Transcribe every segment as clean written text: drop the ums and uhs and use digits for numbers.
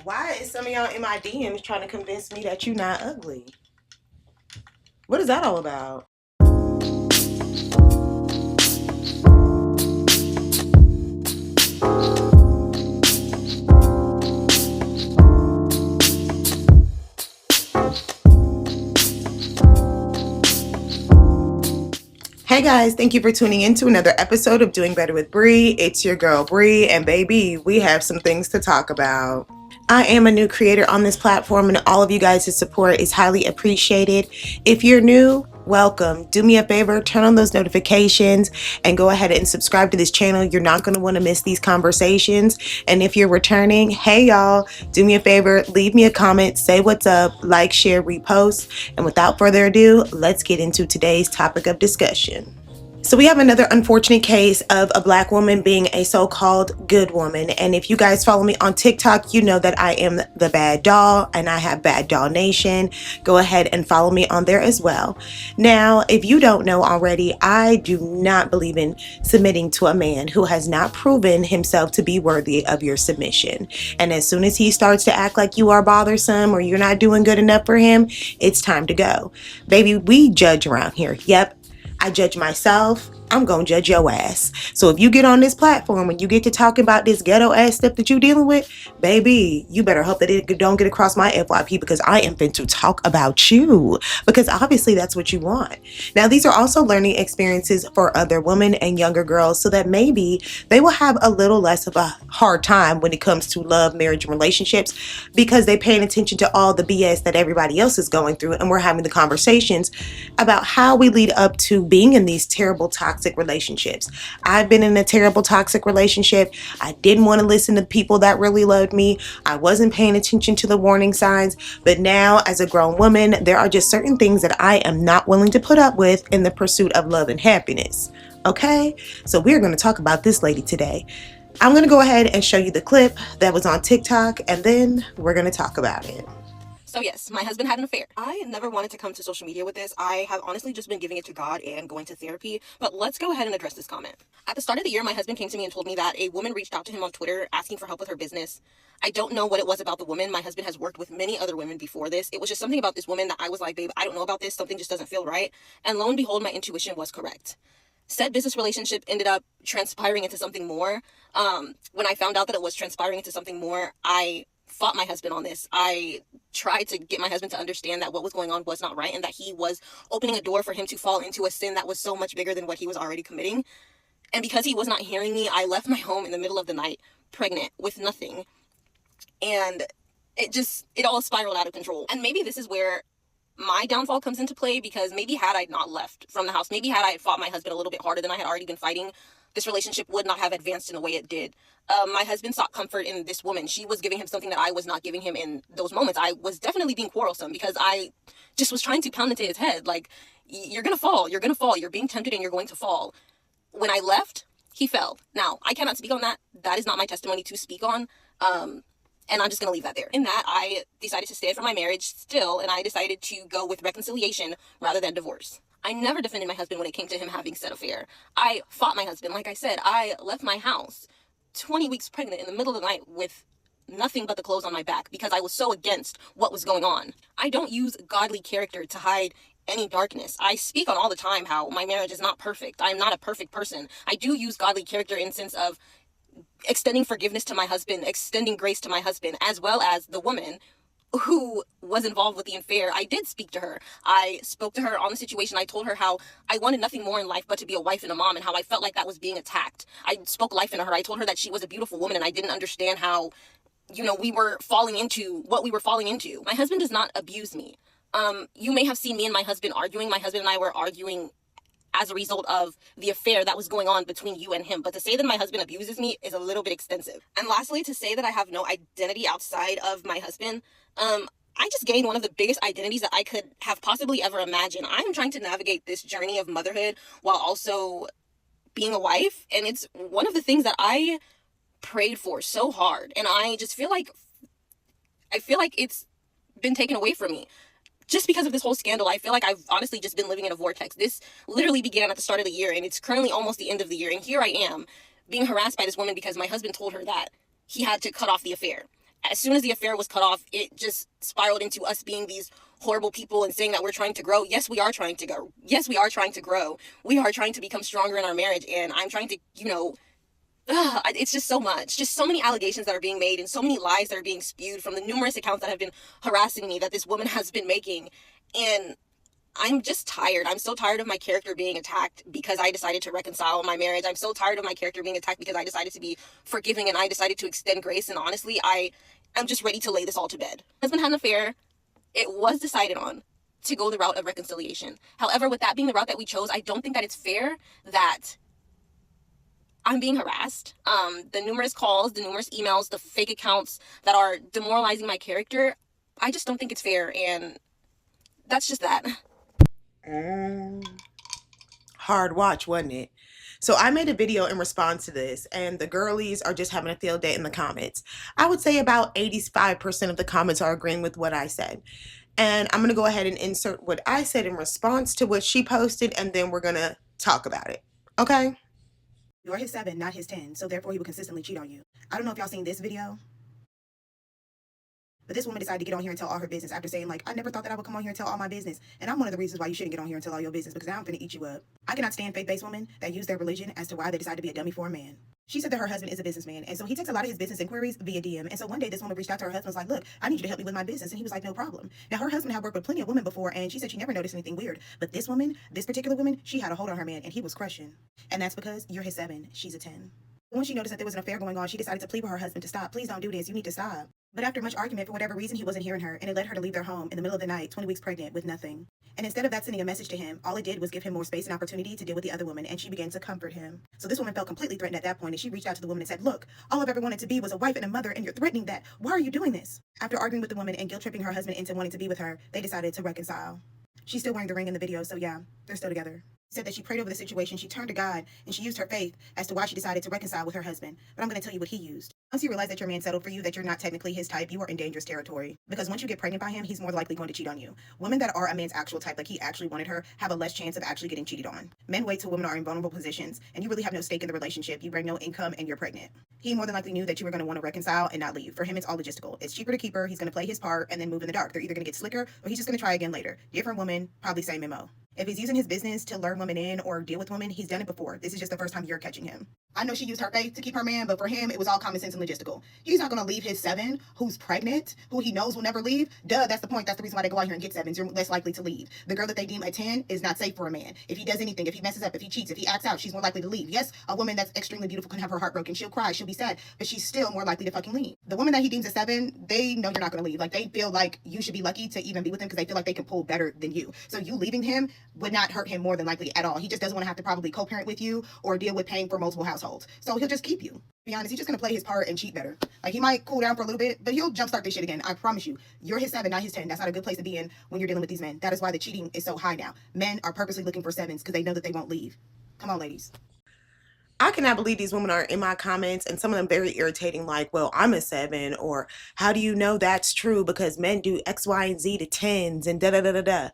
Why is some of y'all in my DMs trying to convince me that you're not ugly? What is that all about? Hey guys, thank you for tuning in to another episode of Doing Better with Bri. It's your girl Bri, and baby, we have some things to talk about. I am a new creator on this platform, and all of you guys' support is highly appreciated. If you're new, welcome. Do me a favor, turn on those notifications and go ahead and subscribe to this channel. You're not going to want to miss these conversations. And if you're returning, hey y'all, do me a favor, leave me a comment, say what's up, like, share, repost. And without further ado, let's get into today's topic of discussion. So we have another unfortunate case of a black woman being a so-called good woman. And if you guys follow me on TikTok, you know that I am the bad doll and I have Bad Doll Nation. Go ahead and follow me on there as well. Now, if you don't know already, I do not believe in submitting to a man who has not proven himself to be worthy of your submission. And as soon as he starts to act like you are bothersome or you're not doing good enough for him, it's time to go. Baby, we judge around here. Yep. I judge myself. I'm going to judge your ass. So if you get on this platform and you get to talking about this ghetto ass stuff that you're dealing with, baby, you better hope that it don't get across my FYP because I am fin to talk about you because obviously that's what you want. Now, these are also learning experiences for other women and younger girls so that maybe they will have a little less of a hard time when it comes to love, marriage, and relationships because they're paying attention to all the BS that everybody else is going through and we're having the conversations about how we lead up to being in these terrible toxic relationships. I've been in a terrible toxic relationship. I didn't want to listen to people that really loved me. I wasn't paying attention to the warning signs. But now, as a grown woman, there are just certain things that I am not willing to put up with in the pursuit of love and happiness. Okay? So we're going to talk about this lady today. I'm going to go ahead and show you the clip that was on TikTok, and then we're going to talk about it. So yes, my husband had an affair. I never wanted to come to social media with this. I have honestly just been giving it to God and going to therapy. But let's go ahead and address this comment. At the start of the year, my husband came to me and told me that a woman reached out to him on Twitter asking for help with her business. I don't know what it was about the woman. My husband has worked with many other women before this. It was just something about this woman that I was like, babe, I don't know about this. Something just doesn't feel right. And lo and behold, my intuition was correct. Said business relationship ended up transpiring into something more. When I found out that it was transpiring into something more, I fought my husband on this. I tried to get my husband to understand that what was going on was not right and that he was opening a door for him to fall into a sin that was so much bigger than what he was already committing. And because he was not hearing me, I left my home in the middle of the night, pregnant, with nothing. And it all spiraled out of control. And maybe this is where my downfall comes into play, because maybe had I not left from the house, maybe had I fought my husband a little bit harder than I had already been fighting, this relationship would not have advanced in the way it did. My husband sought comfort in this woman. She was giving him something that I was not giving him in those moments. I was definitely being quarrelsome because I just was trying to pound into his head, like, you're going to fall, you're going to fall, you're being tempted and you're going to fall. When I left, he fell. Now, I cannot speak on that. That is not my testimony to speak on. And I'm just going to leave that there. In that, I decided to stand for my marriage still, and I decided to go with reconciliation rather than divorce. I never defended my husband when it came to him having said affair. I fought my husband. Like I said, I left my house 20 weeks pregnant in the middle of the night with nothing but the clothes on my back because I was so against what was going on. I don't use godly character to hide any darkness. I speak on all the time how my marriage is not perfect. I am not a perfect person. I do use godly character in sense of extending forgiveness to my husband, extending grace to my husband, as well as the woman who was involved with the affair. I did speak to her. I spoke to her on the situation. I told her how I wanted nothing more in life but to be a wife and a mom, and how I felt like that was being attacked. I spoke life into her. I told her that she was a beautiful woman, and I didn't understand how, we were falling into what we were falling into. My husband does not abuse me. You may have seen me and my husband arguing. My husband and I were arguing as a result of the affair that was going on between you and him. But to say that my husband abuses me is a little bit extensive. And lastly, to say that I have no identity outside of my husband, I just gained one of the biggest identities that I could have possibly ever imagined. I'm trying to navigate this journey of motherhood while also being a wife. And it's one of the things that I prayed for so hard. And I just feel like it's been taken away from me. Just because of this whole scandal, I feel like I've honestly just been living in a vortex. This literally began at the start of the year, and it's currently almost the end of the year. And here I am being harassed by this woman because my husband told her that he had to cut off the affair. as soon as the affair was cut off, it just spiraled into us being these horrible people and saying that we're trying to grow. Yes, we are trying to grow. Yes, we are trying to grow. We are trying to become stronger in our marriage, and I'm trying to, it's just so much. Just so many allegations that are being made and so many lies that are being spewed from the numerous accounts that have been harassing me that this woman has been making. And I'm just tired. I'm so tired of my character being attacked because I decided to reconcile my marriage. I'm so tired of my character being attacked because I decided to be forgiving and I decided to extend grace. And honestly, I'm just ready to lay this all to bed. My husband had an affair. It was decided on to go the route of reconciliation. However, with that being the route that we chose, I don't think that it's fair that I'm being harassed. The numerous calls, the numerous emails, the fake accounts that are demoralizing my character, I just don't think it's fair. And that's just that. Hard watch, wasn't it? So I made a video in response to this, and the girlies are just having a field day in the comments. I would say about 85% of the comments are agreeing with what I said. And I'm going to go ahead and insert what I said in response to what she posted, and then we're going to talk about it. Okay? You're his 7, not his 10, so therefore he will consistently cheat on you. I don't know if y'all seen this video, but this woman decided to get on here and tell all her business after saying, like, I never thought that I would come on here and tell all my business. And I'm one of the reasons why you shouldn't get on here and tell all your business, because now I'm going to eat you up. I cannot stand faith-based women that use their religion as to why they decide to be a dummy for a man. She said that her husband is a businessman, and so he takes a lot of his business inquiries via DM. And so one day this woman reached out to her husband and was like, look, I need you to help me with my business. And he was like, no problem. Now, her husband had worked with plenty of women before, and she said she never noticed anything weird. But this woman, this particular woman, she had a hold on her man, and he was crushing. And that's because you're his 7, she's a 10. Once she noticed that there was an affair going on, she decided to plead with her husband to stop. Please don't do this. You need to stop. But after much argument, for whatever reason, he wasn't hearing her, and it led her to leave their home in the middle of the night, 20 weeks pregnant, with nothing. And instead of that sending a message to him, all it did was give him more space and opportunity to deal with the other woman, and she began to comfort him. So this woman felt completely threatened at that point, and she reached out to the woman and said, look, all I've ever wanted to be was a wife and a mother, and you're threatening that. Why are you doing this? After arguing with the woman and guilt-tripping her husband into wanting to be with her, they decided to reconcile. She's still wearing the ring in the video, so yeah, they're still together. She said that she prayed over the situation, she turned to God, and she used her faith as to why she decided to reconcile with her husband. But I'm going to tell you what he used. Once you realize that your man settled for you, that you're not technically his type, you are in dangerous territory. Because once you get pregnant by him, he's more likely going to cheat on you. Women that are a man's actual type, like he actually wanted her, have a less chance of actually getting cheated on. Men wait till women are in vulnerable positions, and you really have no stake in the relationship. You bring no income, and you're pregnant. He more than likely knew that you were going to want to reconcile and not leave. For him, it's all logistical. It's cheaper to keep her, he's going to play his part, and then move in the dark. They're either going to get slicker, or he's just going to try again later. Different woman, probably same MO. If he's using his business to lure women in or deal with women, he's done it before. This is just the first time you're catching him. I know she used her faith to keep her man, but for him, it was all common sense and logistical. He's not going to leave his 7, who's pregnant, who he knows will never leave. Duh, that's the point. That's the reason why they go out here and get 7s. You're less likely to leave. The girl that they deem a 10 is not safe for a man. If he does anything, if he messes up, if he cheats, if he acts out, she's more likely to leave. Yes, a woman that's extremely beautiful can have her heart broken. She'll cry, she'll be sad, but she's still more likely to fucking leave. The woman that he deems a 7, they know you're not going to leave. Like, they feel like you should be lucky to even be with him because they feel like they can pull better than you. So you leaving him would not hurt him more than likely at all. He just doesn't want to have to probably co-parent with you or deal with paying for multiple households. So he'll just keep you. To be honest, he's just going to play his part and cheat better. Like, he might cool down for a little bit, but he'll jumpstart this shit again. I promise you. You're his 7, not his 10. That's not a good place to be in when you're dealing with these men. That is why the cheating is so high now. Men are purposely looking for 7s because they know that they won't leave. Come on, ladies. I cannot believe these women are in my comments, and some of them very irritating, like, well, I'm a 7, or how do you know that's true? Because men do X, Y, and Z to 10s and da-da-da-da-da.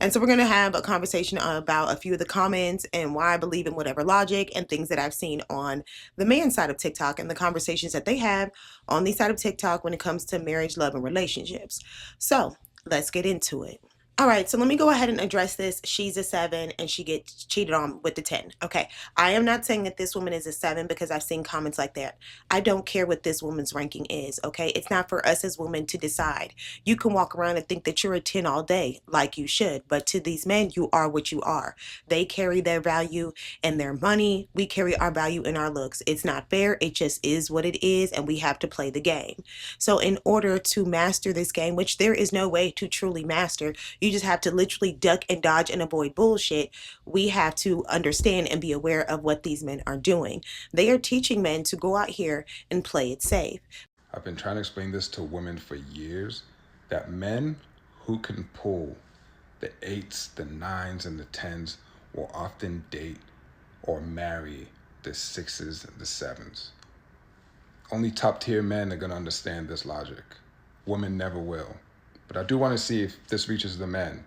And so we're going to have a conversation about a few of the comments and why I believe in whatever logic and things that I've seen on the man's side of TikTok and the conversations that they have on the side of TikTok when it comes to marriage, love, and relationships. So let's get into it. All right, so let me go ahead and address this. She's a 7 and she gets cheated on with the 10. Okay, I am not saying that this woman is a 7 because I've seen comments like that. I don't care what this woman's ranking is, okay? It's not for us as women to decide. You can walk around and think that you're a 10 all day, like you should, but to these men, you are what you are. They carry their value in their money. We carry our value in our looks. It's not fair. It just is what it is, and we have to play the game. So in order to master this game, which there is no way to truly master, you just have to literally duck and dodge and avoid bullshit. We have to understand and be aware of what these men are doing. They are teaching men to go out here and play it safe. I've been trying to explain this to women for years, that men who can pull the 8s, the 9s, and the 10s will often date or marry the 6s and the 7s. Only top-tier men are going to understand this logic. Women never will. But I do want to see if this reaches the men.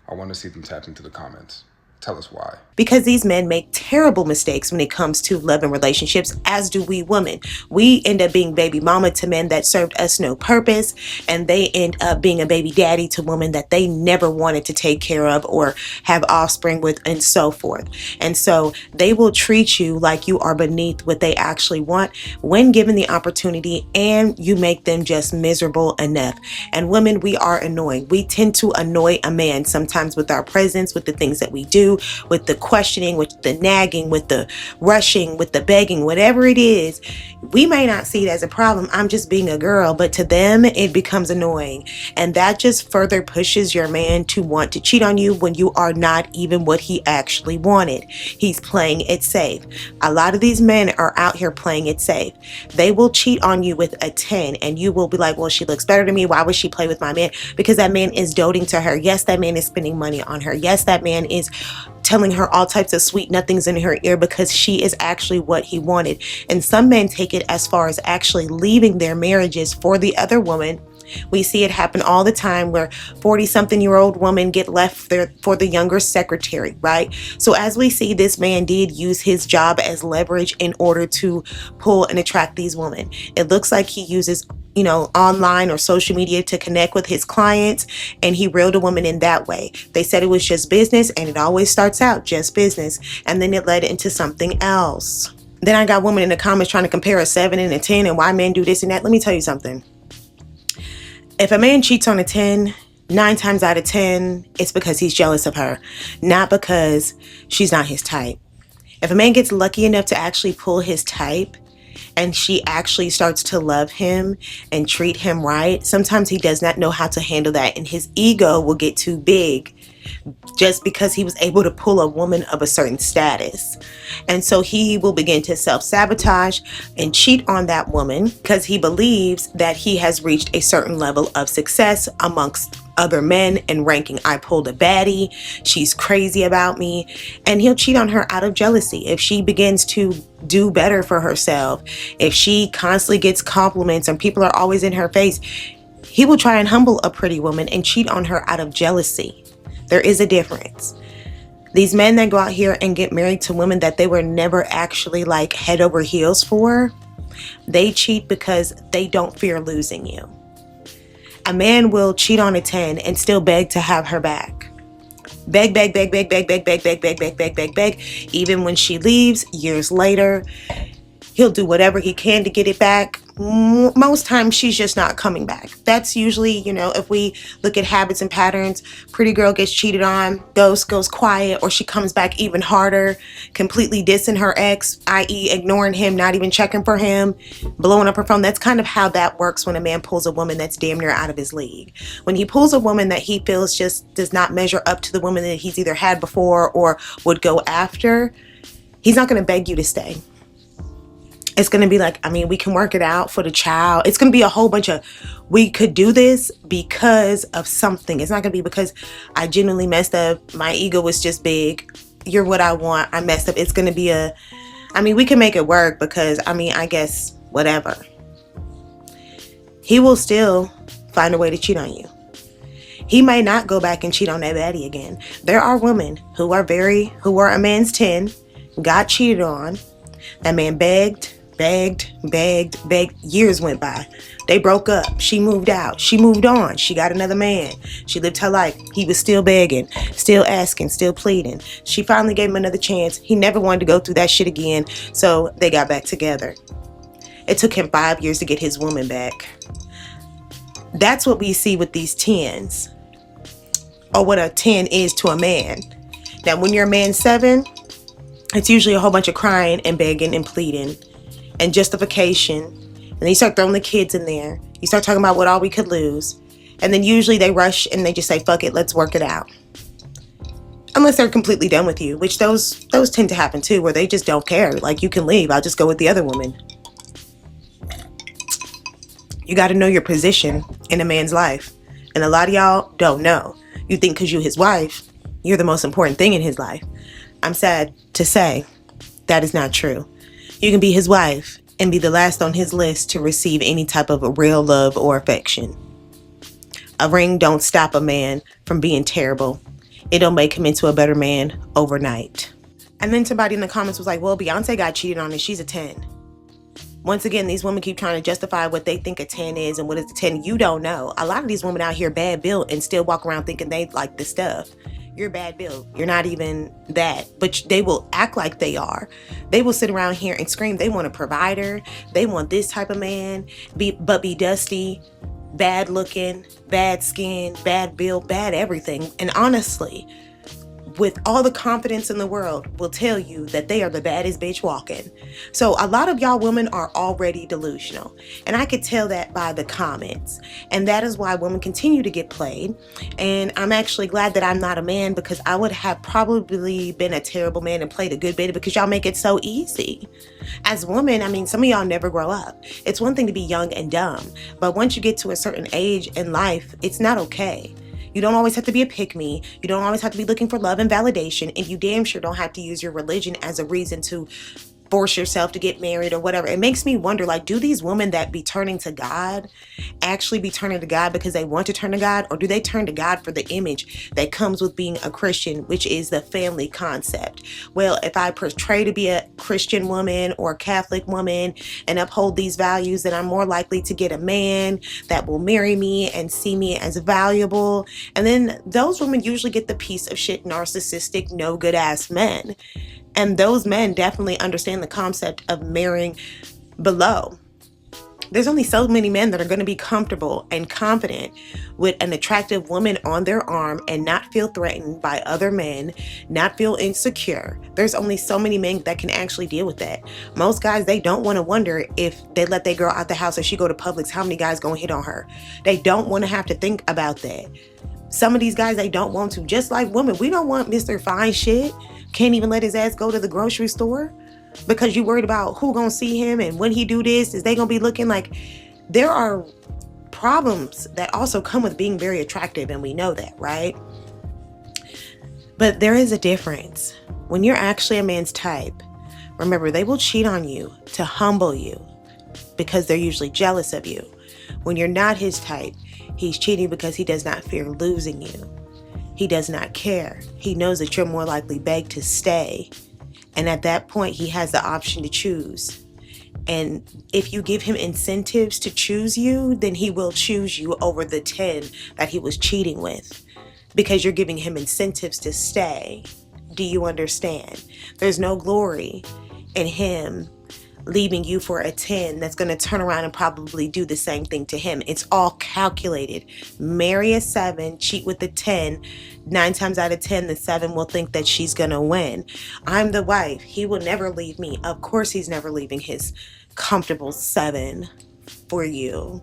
I want to see them tap into the comments. Tell us why. Because these men make terrible mistakes when it comes to love and relationships, as do we women. We end up being baby mama to men that served us no purpose, and they end up being a baby daddy to women that they never wanted to take care of or have offspring with, and so forth. And so they will treat you like you are beneath what they actually want when given the opportunity, and you make them just miserable enough. And women, we are annoying. We tend to annoy a man sometimes with our presence, with the things that we do, with the questioning, with the nagging, with the rushing, with the begging, whatever it is. We may not see it as a problem. I'm just being a girl, but to them it becomes annoying. And that just further pushes your man to want to cheat on you when you are not even what he actually wanted. He's playing it safe. A lot of these men are out here playing it safe. They will cheat on you with a 10, and you will be like, well, she looks better than me. Why would she play with my man? Because that man is doting to her. Yes, that man is spending money on her. Yes, that man is telling her all types of sweet nothings in her ear because she is actually what he wanted. And some men take it as far as actually leaving their marriages for the other woman. We see it happen all the time where 40-something-year-old women get left there for the younger secretary, right? So as we see, this man did use his job as leverage in order to pull and attract these women. It looks like he uses online or social media to connect with his clients, and he reeled a woman in that way. They said it was just business, and it always starts out just business, and then it led into something else. Then I got women in the comments trying to compare a 7 and a 10 and why men do this and that. Let me tell you something. If a man cheats on a 10, 9 times out of 10, it's because he's jealous of her, not because she's not his type. If a man gets lucky enough to actually pull his type, and she actually starts to love him and treat him right, sometimes he does not know how to handle that, and his ego will get too big just because he was able to pull a woman of a certain status. And so he will begin to self-sabotage and cheat on that woman because he believes that he has reached a certain level of success amongst other men and ranking. I pulled a baddie, she's crazy about me, and he'll cheat on her out of jealousy. If she begins to do better for herself, if she constantly gets compliments and people are always in her face, he will try and humble a pretty woman and cheat on her out of jealousy. There is a difference. These men that go out here and get married to women that they were never actually like head over heels for, they cheat because they don't fear losing you. A man will cheat on a 10 and still beg to have her back. Beg, beg, beg, beg, beg, beg, beg, beg, beg, beg, beg, beg, beg. Even when she leaves years later, he'll do whatever he can to get it back. Most times she's just not coming back. That's usually, if we look at habits and patterns, pretty girl gets cheated on, goes quiet, or she comes back even harder, completely dissing her ex, i.e. ignoring him, not even checking for him, blowing up her phone. That's kind of how that works when a man pulls a woman that's damn near out of his league. When he pulls a woman that he feels just does not measure up to the woman that he's either had before or would go after, he's not going to beg you to stay. It's going to be like, we can work it out for the child. It's going to be a whole bunch of, we could do this because of something. It's not going to be because I genuinely messed up. My ego was just big. You're what I want. I messed up. It's going to be we can make it work because, I guess, whatever. He will still find a way to cheat on you. He might not go back and cheat on that baddie again. There are women who are a man's 10, got cheated on. That man begged. Years went by. They broke up. She moved out. She moved on. She got another man. She lived her life. He was still begging, still asking, still pleading. She finally gave him another chance. He never wanted to go through that shit again, so they got back together. It took him 5 years to get his woman back. That's what we see with these 10s, or what a 10 is to a man. Now, when you're a man 7, it's usually a whole bunch of crying and begging and pleading and justification. And then you start throwing the kids in there. You start talking about what all we could lose. And then usually they rush and they just say, fuck it, let's work it out. Unless they're completely done with you, which those tend to happen too, where they just don't care. Like, you can leave. I'll just go with the other woman. You got to know your position in a man's life. And a lot of y'all don't know. You think because you're his wife, you're the most important thing in his life. I'm sad to say that is not true. You can be his wife and be the last on his list to receive any type of real love or affection. A ring don't stop a man from being terrible. It don't make him into a better man overnight. And then somebody in the comments was like, well, Beyonce got cheated on and she's a 10. Once again, these women keep trying to justify what they think a 10 is and what is a 10. You don't know. A lot of these women out here bad built and still walk around thinking they like this stuff. You're bad built. You're not even that. But they will act like they are. They will sit around here and scream they want a provider. They want this type of man, but be dusty, bad looking, bad skin, bad build, bad everything. And honestly, with all the confidence in the world, will tell you that they are the baddest bitch walking. So a lot of y'all women are already delusional. And I could tell that by the comments. And that is why women continue to get played. And I'm actually glad that I'm not a man, because I would have probably been a terrible man and played a good bit, because y'all make it so easy. As women, I mean, some of y'all never grow up. It's one thing to be young and dumb, but once you get to a certain age in life, it's not okay. You don't always have to be a pick-me. You don't always have to be looking for love and validation. And you damn sure don't have to use your religion as a reason to force yourself to get married or whatever. It makes me wonder, like, do these women that be turning to God actually be turning to God because they want to turn to God? Or do they turn to God for the image that comes with being a Christian, which is the family concept? Well, if I portray to be a Christian woman or a Catholic woman and uphold these values, then I'm more likely to get a man that will marry me and see me as valuable. And then those women usually get the piece of shit, narcissistic, no good ass men. And those men definitely understand the concept of marrying below. There's only so many men that are going to be comfortable and confident with an attractive woman on their arm and not feel threatened by other men, not feel insecure. There's only so many men that can actually deal with that. Most guys, they don't want to wonder if they let their girl out the house or she go to Publix, how many guys going to hit on her. They don't want to have to think about that. Some of these guys, they don't want to. Just like women, we don't want Mr. Fine Shit. Can't even let his ass go to the grocery store because you worried about who gonna see him and when he do this, is they gonna be looking like. There are problems that also come with being very attractive, and we know that, right? But there is a difference. When you're actually a man's type, remember, they will cheat on you to humble you because they're usually jealous of you. When you're not his type, he's cheating because he does not fear losing you. He does not care. He knows that you're more likely begged to stay. And at that point, he has the option to choose. And if you give him incentives to choose you, then he will choose you over the 10 that he was cheating with, because you're giving him incentives to stay. Do you understand? There's no glory in him leaving you for a 10 that's going to turn around and probably do the same thing to him. It's all calculated. Marry a 7, cheat with a 10. 9 times out of 10, the 7 will think that she's going to win. I'm the wife. He will never leave me. Of course, he's never leaving his comfortable 7 for you.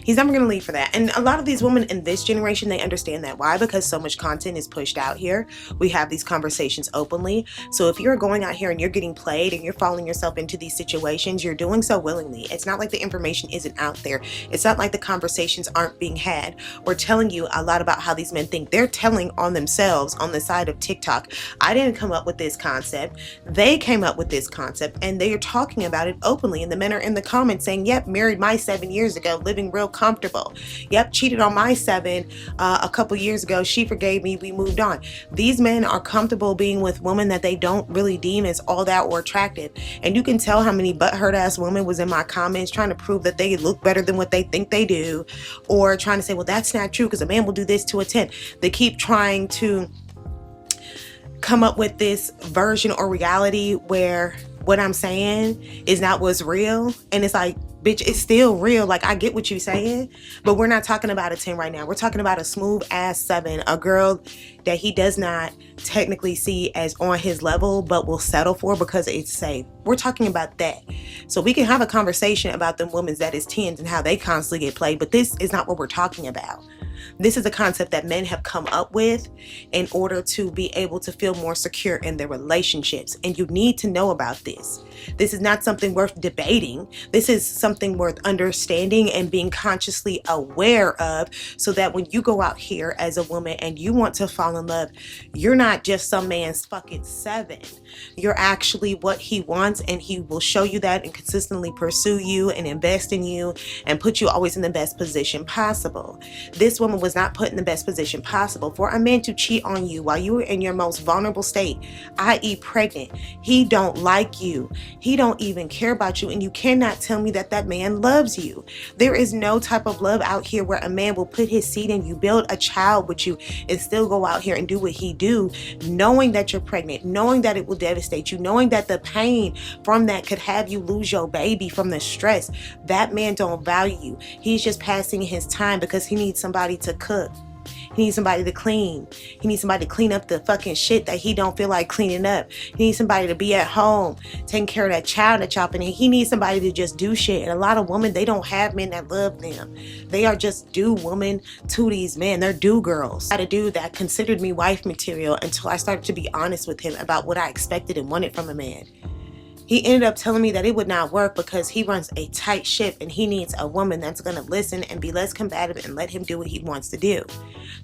He's never going to leave for that. And a lot of these women in this generation, they understand that. Why? Because so much content is pushed out here. We have these conversations openly. So if you're going out here and you're getting played and you're falling yourself into these situations, you're doing so willingly. It's not like the information isn't out there. It's not like the conversations aren't being had. We're telling you a lot about how these men think. They're telling on themselves on the side of TikTok. I didn't come up with this concept. They came up with this concept, and they are talking about it openly. And the men are in the comments saying, yep, married my 7 years ago, living real comfortable. Yep, cheated on my 7 a couple years ago. She forgave me. We moved on. These men are comfortable being with women that they don't really deem as all that or attractive. And you can tell how many butthurt ass women was in my comments trying to prove that they look better than what they think they do, or trying to say, well, that's not true because a man will do this to a 10. They keep trying to come up with this version or reality where what I'm saying is not what's real. And it's like, bitch, it's still real. Like, I get what you're saying, but we're not talking about a 10 right now. We're talking about a smooth ass 7, a girl that he does not technically see as on his level, but will settle for because it's safe. We're talking about that. So we can have a conversation about them women that is 10s and how they constantly get played, but this is not what we're talking about. This is a concept that men have come up with in order to be able to feel more secure in their relationships. And you need to know about this. This is not something worth debating. This is something worth understanding and being consciously aware of, so that when you go out here as a woman and you want to fall in love, you're not just some man's fucking 7. You're actually what he wants, and he will show you that and consistently pursue you and invest in you and put you always in the best position possible. This woman was not put in the best position possible. For a man to cheat on you while you were in your most vulnerable state, i.e. pregnant, he don't like you. He don't even care about you, and you cannot tell me that that man loves you. There is no type of love out here where a man will put his seed in you, build a child with you, and still go out here and do what he do, knowing that you're pregnant, knowing that it will devastate you, knowing that the pain from that could have you lose your baby from the stress. That man don't value you. He's just passing his time because he needs somebody to cook. He needs somebody to clean. He needs somebody to clean up the fucking shit that he don't feel like cleaning up. He needs somebody to be at home, taking care of that child that y'all been in. He needs somebody to just do shit. And a lot of women, they don't have men that love them. They are just do women to these men. They're do girls. I had a dude that considered me wife material until I started to be honest with him about what I expected and wanted from a man. He ended up telling me that it would not work because he runs a tight ship and he needs a woman that's going to listen and be less combative and let him do what he wants to do.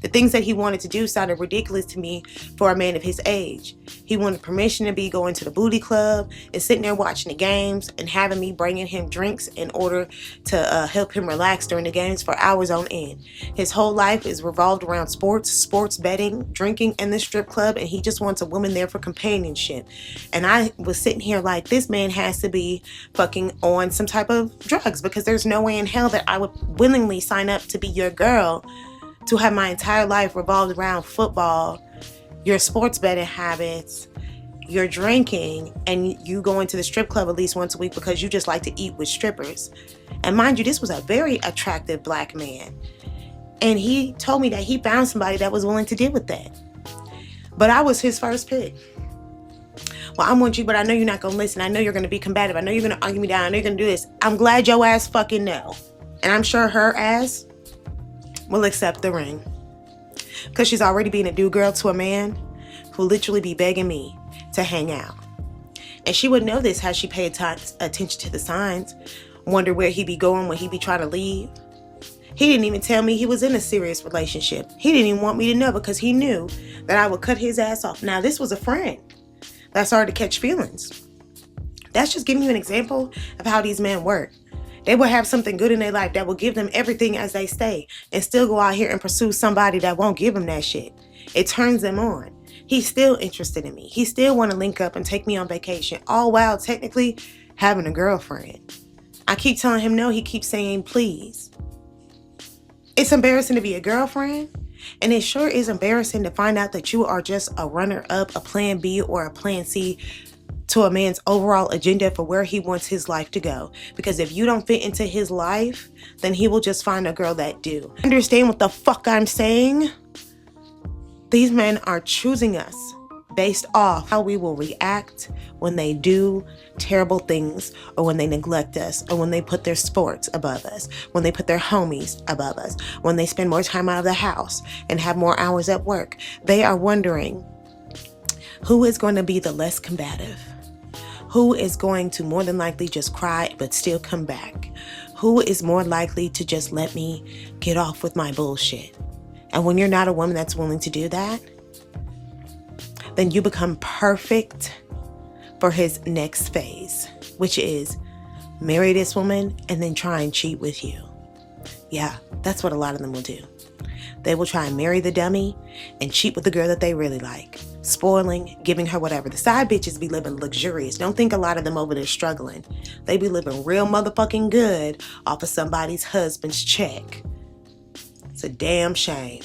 The things that he wanted to do sounded ridiculous to me for a man of his age. He wanted permission to be going to the booty club and sitting there watching the games and having me bringing him drinks in order to help him relax during the games for hours on end. His whole life is revolved around sports betting, drinking, and the strip club, and he just wants a woman there for companionship. And I was sitting here like, this man has to be fucking on some type of drugs, because there's no way in hell that I would willingly sign up to be your girl, to have my entire life revolved around football, your sports betting habits, your drinking, and you going to the strip club at least once a week because you just like to eat with strippers. And mind you, this was a very attractive black man. And he told me that he found somebody that was willing to deal with that. But I was his first pick. Well, I want you, but I know you're not going to listen. I know you're going to be combative. I know you're going to argue me down. I know you're going to do this. I'm glad your ass fucking know. And I'm sure her ass will accept the ring. Because she's already being a do girl to a man who literally be begging me to hang out. And she would know this had she paid attention to the signs. Wonder where he be going when he be trying to leave. He didn't even tell me he was in a serious relationship. He didn't even want me to know because he knew that I would cut his ass off. Now, this was a friend that started to catch feelings. That's just giving you an example of how these men work. They will have something good in their life that will give them everything as they stay and still go out here and pursue somebody that won't give them that shit. It turns them on. He's still interested in me. He still want to link up and take me on vacation, all while technically having a girlfriend. I keep telling him no. He keeps saying please. It's embarrassing to be a girlfriend. And it sure is embarrassing to find out that you are just a runner-up, a plan B or a plan C to a man's overall agenda for where he wants his life to go. Because if you don't fit into his life, then he will just find a girl that do. Understand what the fuck I'm saying? These men are choosing us based off how we will react when they do terrible things, or when they neglect us, or when they put their sports above us, when they put their homies above us, when they spend more time out of the house and have more hours at work. They are wondering who is going to be the less combative, who is going to more than likely just cry but still come back, who is more likely to just let me get off with my bullshit. And when you're not a woman that's willing to do that, then you become perfect for his next phase, which is marry this woman and then try and cheat with you. Yeah, that's what a lot of them will do. They will try and marry the dummy and cheat with the girl that they really like, spoiling, giving her whatever. The side bitches be living luxurious. Don't think a lot of them over there struggling. They be living real motherfucking good off of somebody's husband's check. It's a damn shame.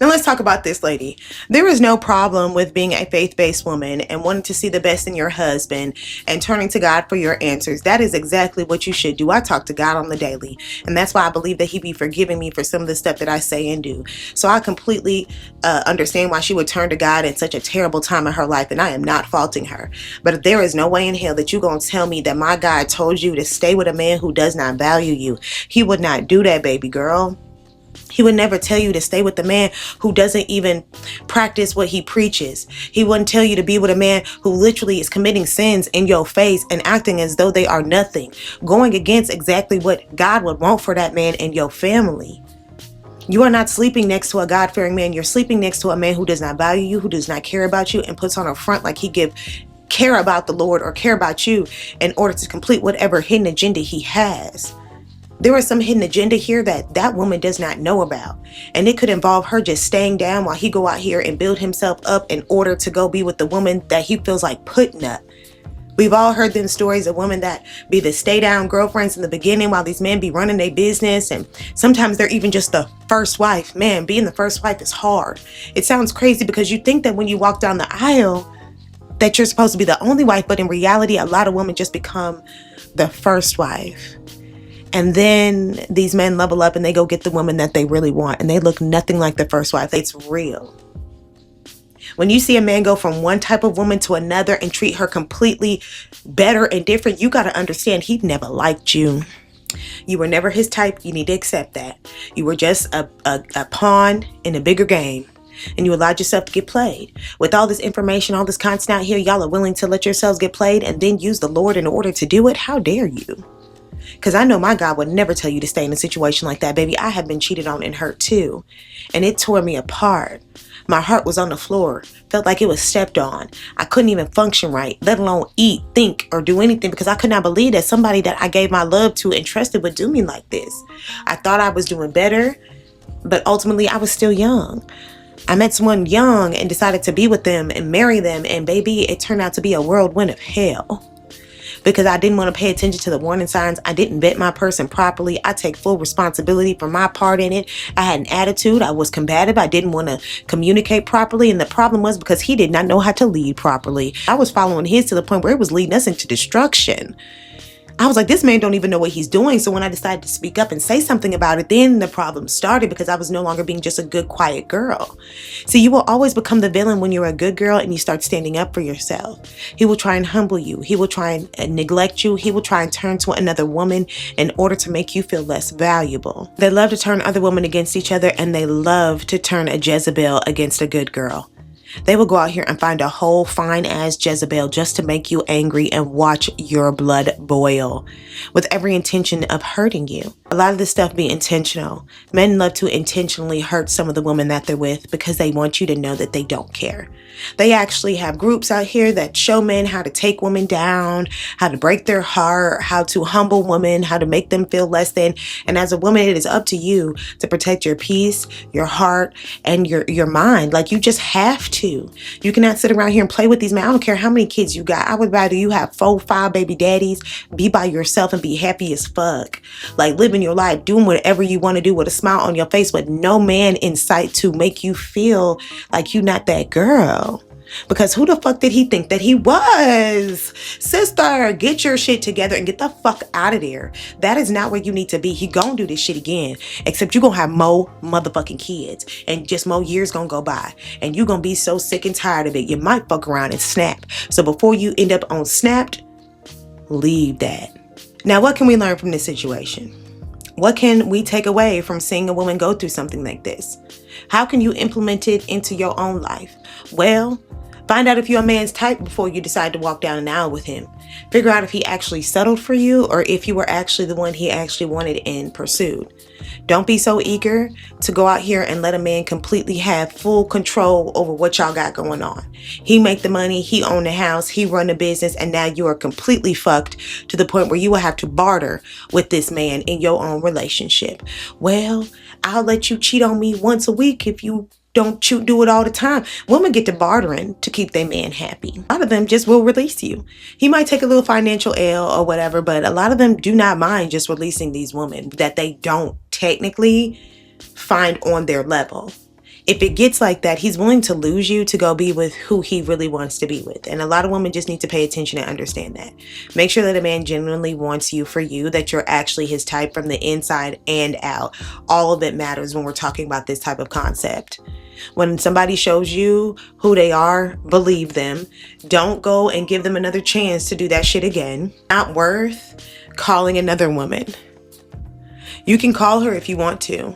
Now let's talk about this lady. There is no problem with being a faith-based woman and wanting to see the best in your husband and turning to God for your answers. That is exactly what you should do. I talk to God on the daily, and that's why I believe that he be forgiving me for some of the stuff that I say and do. So I completely understand why she would turn to God in such a terrible time in her life, and I am not faulting her. But there is no way in hell that you're going to tell me that my God told you to stay with a man who does not value you. He would not do that, baby girl. He would never tell you to stay with the man who doesn't even practice what he preaches. He wouldn't tell you to be with a man who literally is committing sins in your face and acting as though they are nothing, going against exactly what God would want for that man and your family. You are not sleeping next to a God-fearing man. You're sleeping next to a man who does not value you, who does not care about you, and puts on a front like he care about the Lord or care about you in order to complete whatever hidden agenda he has. There is some hidden agenda here that woman does not know about. And it could involve her just staying down while he go out here and build himself up in order to go be with the woman that he feels like putting up. We've all heard them stories of women that be the stay down girlfriends in the beginning while these men be running their business. And sometimes they're even just the first wife. Man, being the first wife is hard. It sounds crazy because you think that when you walk down the aisle that you're supposed to be the only wife. But in reality, a lot of women just become the first wife. And then these men level up and they go get the woman that they really want. And they look nothing like the first wife. It's real. When you see a man go from one type of woman to another and treat her completely better and different, you got to understand he never liked you. You were never his type. You need to accept that. You were just a pawn in a bigger game. And you allowed yourself to get played. With all this information, all this content out here, y'all are willing to let yourselves get played and then use the Lord in order to do it? How dare you? Because I know my God would never tell you to stay in a situation like that, baby. I have been cheated on and hurt too. And it tore me apart. My heart was on the floor. Felt like it was stepped on. I couldn't even function right, let alone eat, think, or do anything because I could not believe that somebody that I gave my love to and trusted would do me like this. I thought I was doing better, but ultimately I was still young. I met someone young and decided to be with them and marry them. And baby, it turned out to be a whirlwind of hell. Because I didn't want to pay attention to the warning signs. I didn't vet my person properly. I take full responsibility for my part in it. I had an attitude. I was combative. I didn't want to communicate properly. And the problem was because he did not know how to lead properly. I was following his to the point where it was leading us into destruction. I was like, this man don't even know what he's doing. So when I decided to speak up and say something about it, then the problem started because I was no longer being just a good, quiet girl. See, you will always become the villain when you're a good girl and you start standing up for yourself. He will try and humble you. He will try and neglect you. He will try and turn to another woman in order to make you feel less valuable. They love to turn other women against each other, and they love to turn a Jezebel against a good girl. They will go out here and find a whole fine-ass Jezebel just to make you angry and watch your blood boil with every intention of hurting you. A lot of this stuff be intentional. Men love to intentionally hurt some of the women that they're with because they want you to know that they don't care. They actually have groups out here that show men how to take women down, how to break their heart, how to humble women, how to make them feel less than. And as a woman, it is up to you to protect your peace, your heart, and your mind. Like, you just have to. You cannot sit around here and play with these men. I don't care how many kids you got. I would rather you have 4, 5 baby daddies, be by yourself and be happy as fuck. Like, living your life, doing whatever you want to do with a smile on your face with no man in sight to make you feel like you're not that girl. Because who the fuck did he think that he was? Sister, get your shit together and get the fuck out of there. That is not where you need to be. He gonna do this shit again. Except you gonna have more motherfucking kids. And just more years gonna go by. And you gonna be so sick and tired of it. You might fuck around and snap. So before you end up on snapped, leave that. Now, what can we learn from this situation? What can we take away from seeing a woman go through something like this? How can you implement it into your own life? Well, find out if you're a man's type before you decide to walk down an aisle with him. Figure out if he actually settled for you or if you were actually the one he actually wanted and pursued. Don't be so eager to go out here and let a man completely have full control over what y'all got going on. He make the money, he own the house, he run the business, and now you are completely fucked to the point where you will have to barter with this man in your own relationship. Well, I'll let you cheat on me once a week if you don't do it all the time. Women get to bartering to keep their man happy. A lot of them just will release you. He might take a little financial L or whatever, but a lot of them do not mind just releasing these women that they don't technically find on their level. If it gets like that, he's willing to lose you to go be with who he really wants to be with. And a lot of women just need to pay attention and understand that. Make sure that a man genuinely wants you for you, that you're actually his type from the inside and out. All of it matters when we're talking about this type of concept. When somebody shows you who they are, believe them. Don't go and give them another chance to do that shit again. Not worth calling another woman. You can call her if you want to.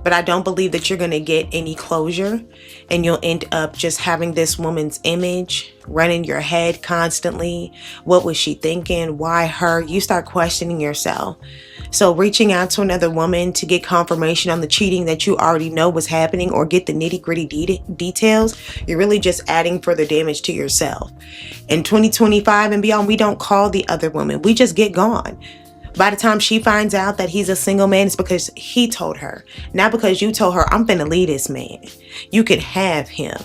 But I don't believe that you're going to get any closure, and you'll end up just having this woman's image running your head constantly. What was she thinking? Why her? You start questioning yourself. So reaching out to another woman to get confirmation on the cheating that you already know was happening or get the nitty-gritty details, you're really just adding further damage to yourself. In 2025 and beyond, we don't call the other woman. We just get gone. By the time she finds out that he's a single man, it's because he told her. Not because you told her, I'm finna leave this man. You can have him.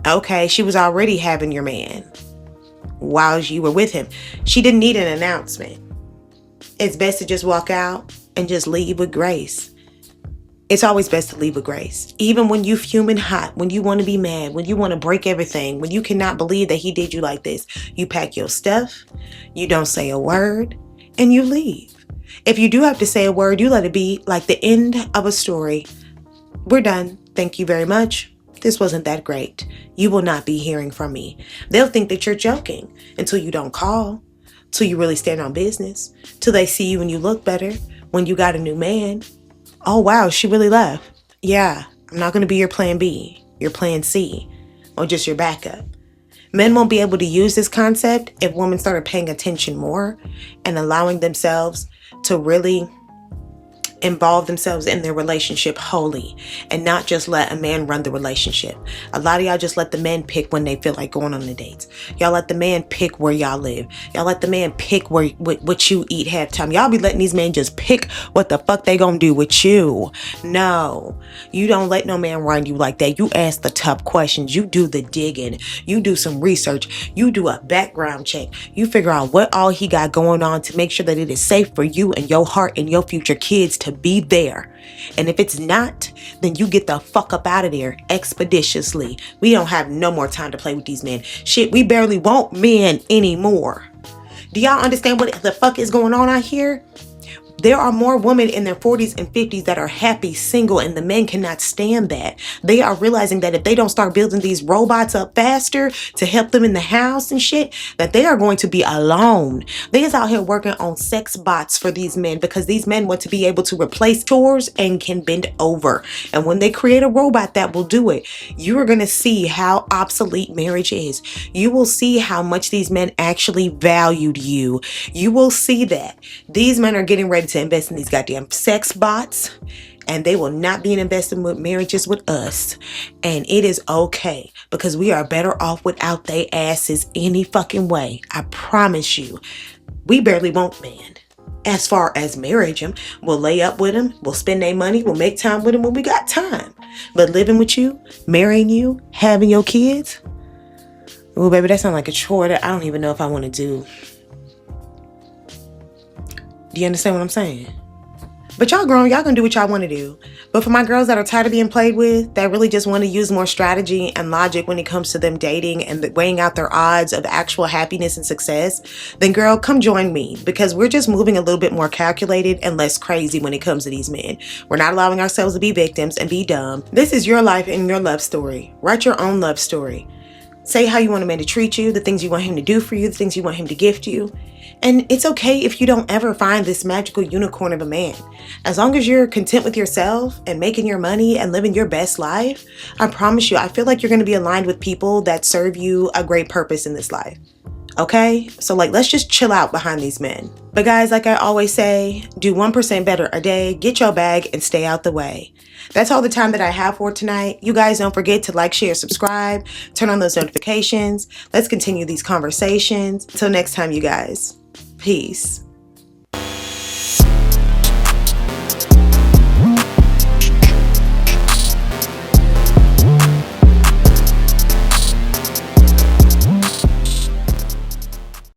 Okay, she was already having your man while you were with him. She didn't need an announcement. It's best to just walk out and just leave with grace. It's always best to leave with grace. Even when you fuming hot, when you want to be mad, when you want to break everything, when you cannot believe that he did you like this, you pack your stuff, you don't say a word, and you leave. If you do have to say a word, you let it be like the end of a story. We're done. Thank you very much. This wasn't that great. You will not be hearing from me. They'll think that you're joking until you don't call, till you really stand on business, till they see you and you look better, when you got a new man. Oh, wow, she really left. Yeah, I'm not going to be your plan B, your plan C, or just your backup. Men won't be able to use this concept if women started paying attention more and allowing themselves to really involve themselves in their relationship wholly and not just let a man run the relationship. A lot of y'all just let the men pick when they feel like going on the dates. Y'all let the man pick where y'all live. Y'all let the man pick what you eat halftime. Y'all be letting these men just pick what the fuck they gonna do with you. No, you don't let no man run you like that. You ask the tough questions. You do the digging. You do some research. You do a background check. You figure out what all he got going on to make sure that it is safe for you and your heart and your future kids to be there. And if it's not, then you get the fuck up out of there expeditiously. We don't have no more time to play with these men. Shit, we barely want men anymore. Do y'all understand what the fuck is going on out here? There are more women in their 40s and 50s that are happy single, and the men cannot stand that. They are realizing that if they don't start building these robots up faster to help them in the house and shit, that they are going to be alone. They is out here working on sex bots for these men because these men want to be able to replace chores and can bend over. And when they create a robot that will do it, you are going to see how obsolete marriage is. You will see how much these men actually valued you. You will see that these men are getting ready to invest in these goddamn sex bots, and they will not be investing with marriages with us. And it is okay because we are better off without they asses any fucking way. I promise you. We barely want man. As far as marriage, we'll lay up with him, we'll spend their money, we'll make time with him when we got time. But living with you, marrying you, having your kids, oh baby, that sounds like a chore that I don't even know if I want to do. Do you understand what I'm saying? But y'all grown, y'all gonna do what y'all want to do. But for my girls that are tired of being played with, that really just want to use more strategy and logic when it comes to them dating and weighing out their odds of actual happiness and success, then girl, come join me, because we're just moving a little bit more calculated and less crazy when it comes to these men. We're not allowing ourselves to be victims and be dumb. This is your life and your love story. Write your own love story. Say how you want a man to treat you, the things you want him to do for you, the things you want him to gift you. And it's okay if you don't ever find this magical unicorn of a man. As long as you're content with yourself and making your money and living your best life, I promise you, I feel like you're going to be aligned with people that serve you a great purpose in this life. Okay? So let's just chill out behind these men. But guys, like I always say, do 1% better a day, get your bag, and stay out the way. That's all the time that I have for tonight. You guys don't forget to like, share, subscribe, turn on those notifications. Let's continue these conversations. Until next time, you guys. Peace.